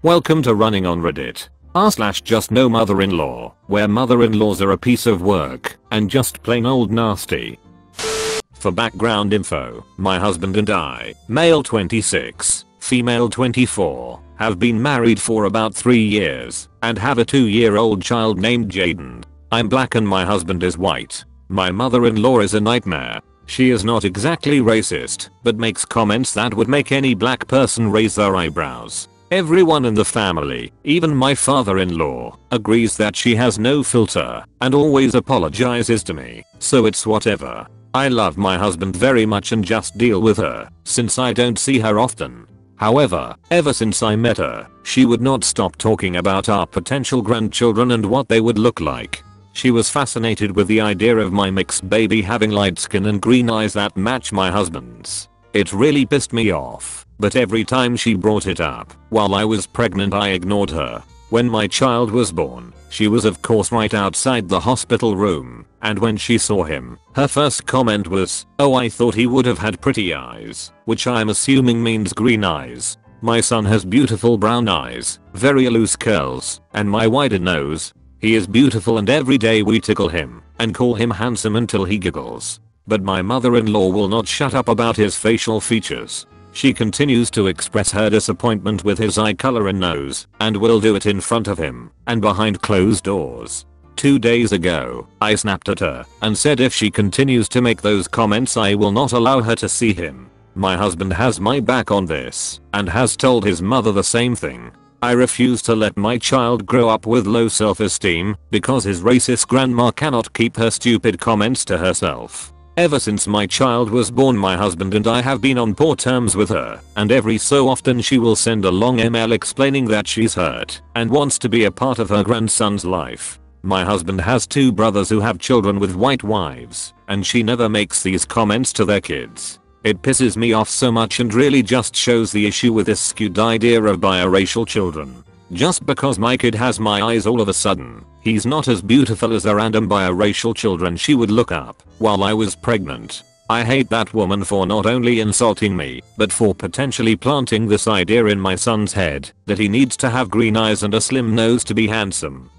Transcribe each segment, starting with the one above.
Welcome to Running on Reddit. r/just no mother-in-law, where mother-in-laws are a piece of work and just plain old nasty. For background info, my husband and I, male 26, female 24, have been married for about 3 years and have a 2-year-old child named Jaden. I'm black and my husband is white. My mother-in-law is a nightmare. She is not exactly racist, but makes comments that would make any black person raise their eyebrows. Everyone in the family, even my father-in-law, agrees that she has no filter and always apologizes to me, so it's whatever. I love my husband very much and just deal with her, since I don't see her often. However, ever since I met her, she would not stop talking about our potential grandchildren and what they would look like. She was fascinated with the idea of my mixed baby having light skin and green eyes that match my husband's. It really pissed me off, but every time she brought it up while I was pregnant I ignored her. When my child was born, she was of course right outside the hospital room, and when she saw him, her first comment was, "Oh, I thought he would have had pretty eyes," which I'm assuming means green eyes. My son has beautiful brown eyes, very loose curls, and my wider nose. He is beautiful and every day we tickle him and call him handsome until he giggles. But my mother-in-law will not shut up about his facial features. She continues to express her disappointment with his eye color and nose, and will do it in front of him and behind closed doors. 2 days ago, I snapped at her and said if she continues to make those comments I will not allow her to see him. My husband has my back on this and has told his mother the same thing. I refuse to let my child grow up with low self-esteem because his racist grandma cannot keep her stupid comments to herself. Ever since my child was born my husband and I have been on poor terms with her, and every so often she will send a long email explaining that she's hurt and wants to be a part of her grandson's life. My husband has 2 brothers who have children with white wives, and she never makes these comments to their kids. It pisses me off so much and really just shows the issue with this skewed idea of biracial children. Just because my kid has my eyes all of a sudden, he's not as beautiful as the random biracial children she would look up while I was pregnant. I hate that woman for not only insulting me, but for potentially planting this idea in my son's head that he needs to have green eyes and a slim nose to be handsome.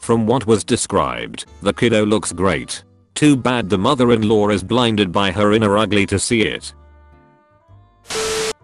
From what was described, the kiddo looks great. Too bad the mother-in-law is blinded by her inner ugly to see it.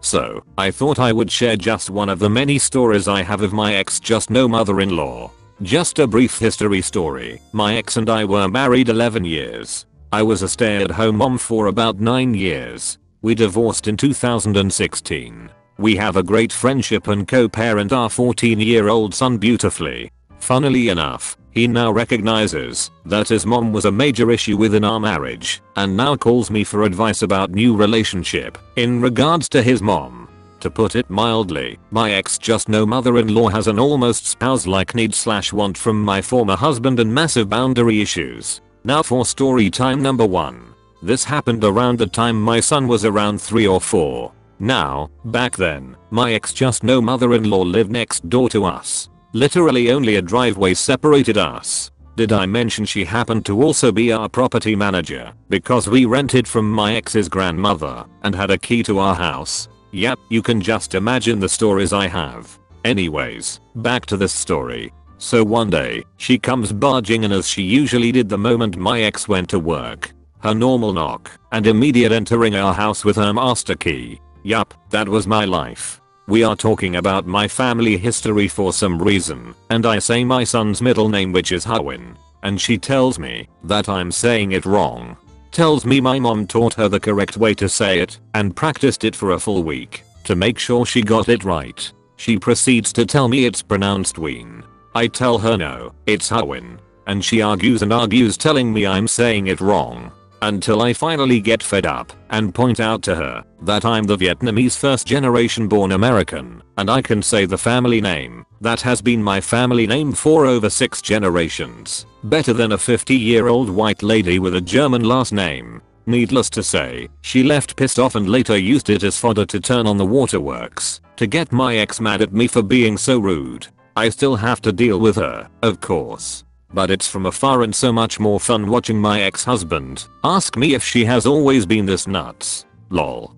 So, I thought I would share just one of the many stories I have of my ex just no mother-in-law. Just a brief history story. My ex and I were married 11 years. I was a stay-at-home mom for about 9 years. We divorced in 2016. We have a great friendship and co-parent our 14-year-old son beautifully. Funnily enough, he now recognizes that his mom was a major issue within our marriage and now calls me for advice about new relationship in regards to his mom. To put it mildly, my ex just no mother-in-law has an almost spouse-like need/want from my former husband and massive boundary issues. Now for story time number 1. This happened around the time my son was around 3 or 4. Now, back then, my ex just no mother-in-law lived next door to us. Literally only a driveway separated us. Did I mention she happened to also be our property manager because we rented from my ex's grandmother and had a key to our house? Yep, you can just imagine the stories I have. Anyways, back to this story. So one day, she comes barging in as she usually did the moment my ex went to work. Her normal knock and immediate entering our house with her master key. Yup, that was my life. We are talking about my family history for some reason, and I say my son's middle name which is Howin, and she tells me that I'm saying it wrong. Tells me my mom taught her the correct way to say it and practiced it for a full week to make sure she got it right. She proceeds to tell me it's pronounced Ween. I tell her no, it's Howin, and she argues and argues telling me I'm saying it wrong. Until I finally get fed up and point out to her that I'm the Vietnamese first generation born American and I can say the family name that has been my family name for over 6 generations better than a 50-year-old white lady with a German last name. Needless to say, she left pissed off and later used it as fodder to turn on the waterworks to get my ex mad at me for being so rude. I still have to deal with her, of course. But it's from afar and so much more fun watching my ex-husband ask me if she has always been this nuts. Lol.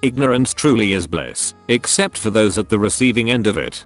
Ignorance truly is bliss, except for those at the receiving end of it.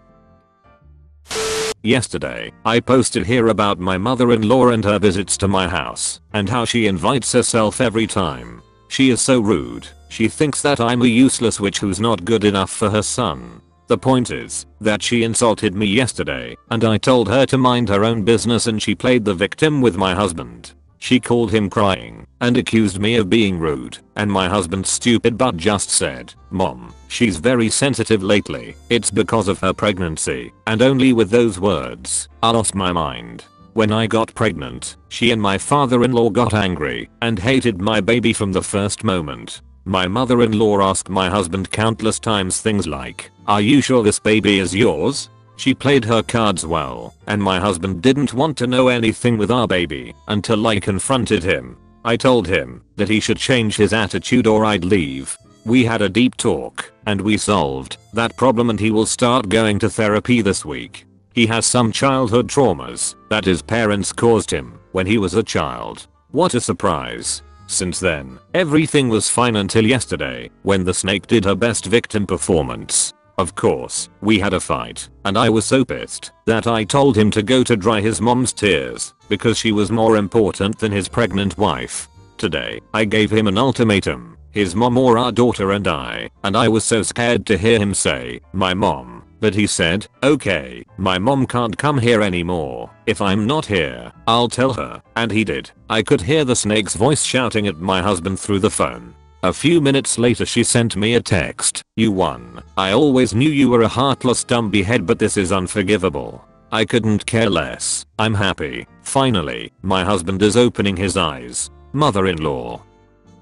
Yesterday, I posted here about my mother-in-law and her visits to my house, and how she invites herself every time. She is so rude. She thinks that I'm a useless witch who's not good enough for her son. The point is that she insulted me yesterday, and I told her to mind her own business, and she played the victim with my husband. She called him crying and accused me of being rude, and my husband's stupid butt just said, "Mom, she's very sensitive lately. It's because of her pregnancy." And only with those words, I lost my mind. When I got pregnant, she and my father-in-law got angry and hated my baby from the first moment. My mother-in-law asked my husband countless times things like, "Are you sure this baby is yours?" She played her cards well, and my husband didn't want to know anything with our baby until I confronted him. I told him that he should change his attitude or I'd leave. We had a deep talk, and we solved that problem, and he will start going to therapy this week. He has some childhood traumas that his parents caused him when he was a child. What a surprise. Since then, everything was fine until yesterday, when the snake did her best victim performance. Of course, we had a fight, and I was so pissed that I told him to go to dry his mom's tears, because she was more important than his pregnant wife. Today, I gave him an ultimatum, his mom or our daughter and I was so scared to hear him say, "My mom," but he said, "Okay, my mom can't come here anymore. If I'm not here, I'll tell her," and he did. I could hear the snake's voice shouting at my husband through the phone. A few minutes later she sent me a text, "You won. I always knew you were a heartless dumbhead, but this is unforgivable." I couldn't care less. I'm happy. Finally, my husband is opening his eyes. Mother-in-law.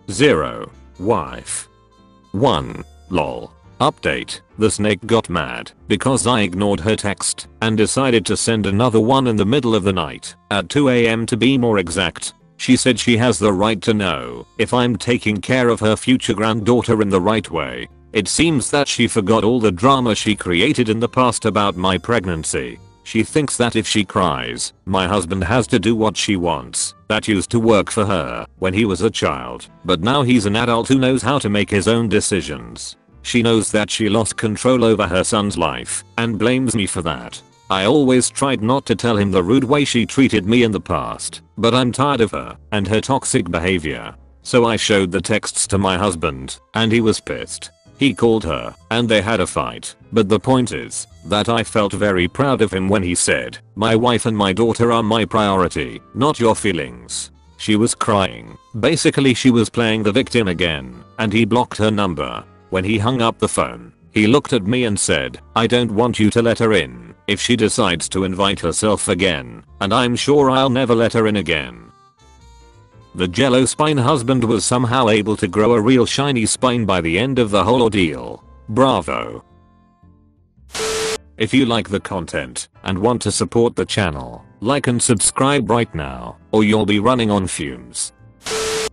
0. Wife. 1. Lol. Update. The snake got mad because I ignored her text and decided to send another one in the middle of the night, at 2 AM to be more exact. She said she has the right to know if I'm taking care of her future granddaughter in the right way. It seems that she forgot all the drama she created in the past about my pregnancy. She thinks that if she cries, my husband has to do what she wants. That used to work for her when he was a child, but now he's an adult who knows how to make his own decisions. She knows that she lost control over her son's life and blames me for that. I always tried not to tell him the rude way she treated me in the past, but I'm tired of her and her toxic behavior. So I showed the texts to my husband, and he was pissed. He called her, and they had a fight, but the point is that I felt very proud of him when he said, "My wife and my daughter are my priority, not your feelings." She was crying. Basically she was playing the victim again, and he blocked her number. When he hung up the phone, he looked at me and said, "I don't want you to let her in if she decides to invite herself again, and I'm sure I'll never let her in again." The jello spine husband was somehow able to grow a real shiny spine by the end of the whole ordeal. Bravo. If you like the content and want to support the channel, like and subscribe right now, or you'll be running on fumes.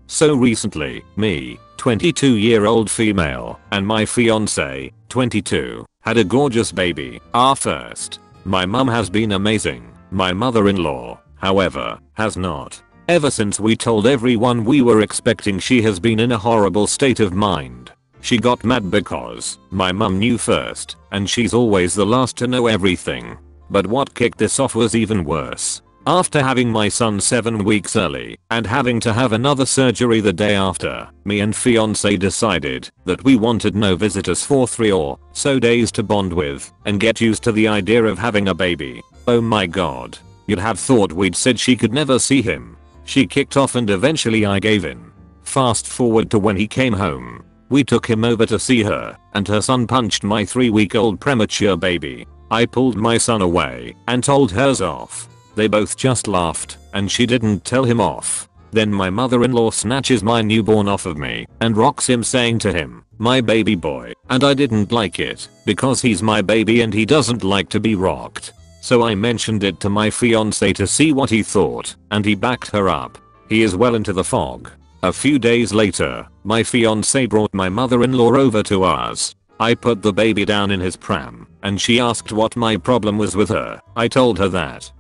So recently, me, 22-year-old female, and my fiance, 22, had a gorgeous baby, our first. My mum has been amazing. My mother-in-law, however, has not. Ever since we told everyone we were expecting, she has been in a horrible state of mind. She got mad because my mum knew first, and she's always the last to know everything. But what kicked this off was even worse. After having my son 7 weeks early and having to have another surgery the day after, me and fiance decided that we wanted no visitors for 3 or so days to bond with and get used to the idea of having a baby. Oh my god. You'd have thought we'd said she could never see him. She kicked off and eventually I gave in. Fast forward to when he came home. We took him over to see her, and her son punched my 3-week-old premature baby. I pulled my son away and told hers off. They both just laughed, and she didn't tell him off. Then my mother-in-law snatches my newborn off of me and rocks him, saying to him, "My baby boy," and I didn't like it because he's my baby and he doesn't like to be rocked. So I mentioned it to my fiance to see what he thought, and he backed her up. He is well into the fog. A few days later, my fiance brought my mother-in-law over to ours. I put the baby down in his pram, and she asked what my problem was with her. I told her that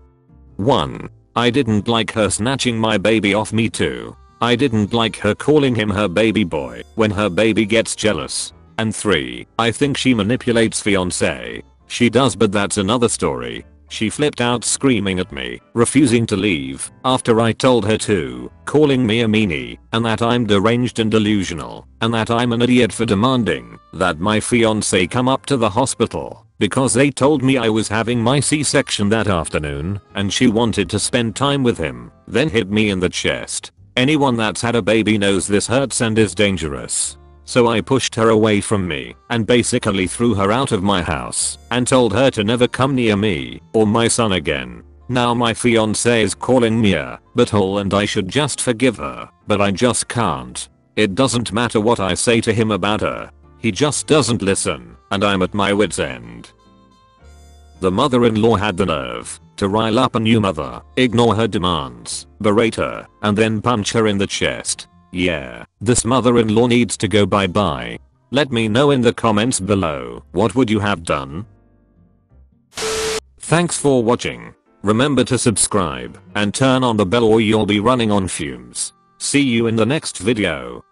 1. I didn't like her snatching my baby off me. 2. I didn't like her calling him her baby boy when her baby gets jealous. And 3. I think she manipulates fiancé. She does, but that's another story. She flipped out screaming at me, refusing to leave after I told her to, calling me a meanie, and that I'm deranged and delusional, and that I'm an idiot for demanding that my fiancé come up to the hospital because they told me I was having my C-section that afternoon and she wanted to spend time with him, then hit me in the chest. Anyone that's had a baby knows this hurts and is dangerous. So I pushed her away from me and basically threw her out of my house and told her to never come near me or my son again. Now my fiancé is calling me a butthole and I should just forgive her, but I just can't. It doesn't matter what I say to him about her. He just doesn't listen and I'm at my wit's end. The mother-in-law had the nerve to rile up a new mother, ignore her demands, berate her, and then punch her in the chest. Yeah, this mother-in-law needs to go bye-bye. Let me know in the comments below, what would you have done? Thanks for watching. Remember to subscribe and turn on the bell or you'll be running on fumes. See you in the next video.